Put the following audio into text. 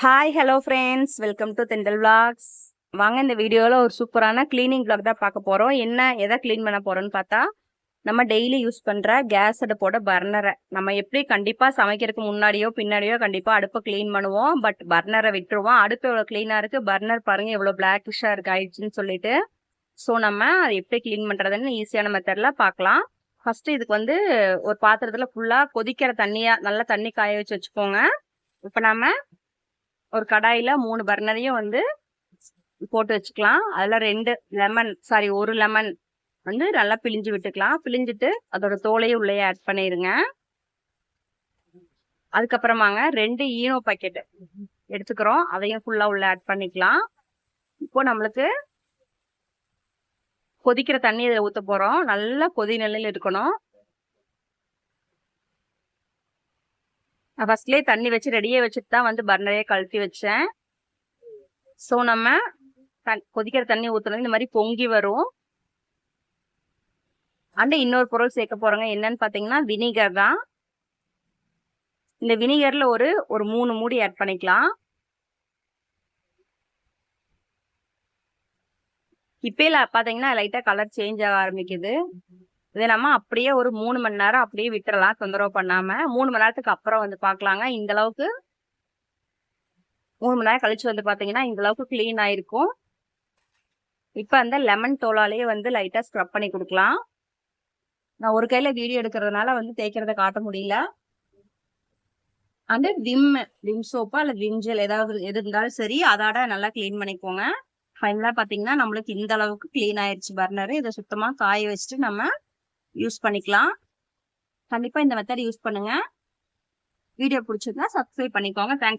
Hi hello friends, welcome to தெண்டல் vlogs. வாங்க, இந்த வீடியோவில் ஒரு சூப்பரான க்ளீனிங் விளாக் தான் பார்க்க போகிறோம். எதை க்ளீன் பண்ண போகிறோன்னு பார்த்தா, நம்ம டெய்லி யூஸ் பண்ணுற கேஸ் அடுப்போட பர்னரை நம்ம எப்படி கண்டிப்பாக சமைக்கிறதுக்கு முன்னாடியோ பின்னாடியோ கண்டிப்பாக அடுப்பை க்ளீன் பண்ணுவோம். பட் பர்னரை விட்டுருவோம். அடுப்பு எவ்வளோ க்ளீனாக இருக்குது, பர்னர் பாருங்கள் எவ்வளோ பிளாக்கிஷாக இருக்கு ஆயிடுச்சுன்னு சொல்லிட்டு. ஸோ நம்ம அதை எப்படி க்ளீன் பண்ணுறதுன்னு ஈஸியான மெத்தடில் பார்க்கலாம். ஃபஸ்ட்டு இதுக்கு ஒரு பாத்திரத்தில் ஃபுல்லாக கொதிக்கிற தண்ணியாக நல்லா தண்ணி காய வச்சு வச்சுக்கோங்க. இப்போ நம்ம ஒரு கடாயில 3 பர்னரையும் போட்டு வச்சுக்கலாம். அதுல 1 லெமன் நல்லா பிழிஞ்சு விட்டுக்கலாம். பிழிஞ்சிட்டு அதோட தோலையும் உள்ளே ஆட் பண்ணிருங்க. அதுக்கப்புறமாங்க 2 ஈனோ பாக்கெட் எடுத்துக்கிறோம். அதையும் ஃபுல்லா உள்ள ஆட் பண்ணிக்கலாம். இப்போ நம்மளுக்கு கொதிக்கிற தண்ணி இதில் ஊத்த போறோம். நல்லா கொதி நிலையில இருக்கணும். ஃபர்ஸ்ட்லேயே தண்ணி வச்சு ரெடியே வச்சுட்டு தான் பர்னரையே கழட்டி வச்சேன். ஸோ நம்ம கொதிக்கிற தண்ணி ஊற்றுறது இந்த மாதிரி பொங்கி வரும். இன்னொரு பொருள் சேர்க்க போறோங்க. என்னன்னு பார்த்தீங்கன்னா வினிகர் தான். இந்த வினிகர்ல ஒரு 3 மூடி ஆட் பண்ணிக்கலாம். இப்பயில பார்த்தீங்கன்னா லைட்டாக கலர் சேஞ்ச் ஆக ஆரம்பிக்குது. இதை நம்ம அப்படியே ஒரு 3 மணி நேரம் அப்படியே விட்டுறலாம், தொந்தரவு பண்ணாம. 3 மணி நேரத்துக்கு அப்புறம் பார்க்கலாங்க. இந்த அளவுக்கு 3 மணி நேரம் கழிச்சு பாத்தீங்கன்னா இந்த அளவுக்கு கிளீன் ஆயிருக்கும். இப்ப அந்த லெமன் தோலாலேயே லைட்டா ஸ்க்ரப் பண்ணி கொடுக்கலாம். நான் ஒரு கையில வீடியோ எடுக்கிறதுனால தேய்க்கிறத காட்ட முடியல. விம் சோப்பா அல்ல விம் ஜெல் எது இருந்தாலும் சரி, அதோட நல்லா கிளீன் பண்ணிக்கோங்க. ஃபைனலா பாத்தீங்கன்னா நம்மளுக்கு இந்த அளவுக்கு கிளீன் ஆயிடுச்சு பர்னர். இதை சுத்தமா காய வச்சுட்டு நம்ம யூஸ் பண்ணிக்கலாம். கண்டிப்பா இந்த மெத்தட் யூஸ் பண்ணுங்க. வீடியோ பிடிச்சிருந்தா சப்ஸ்கிரைப் பண்ணிக்கோங்க. தேங்க்ஸ்.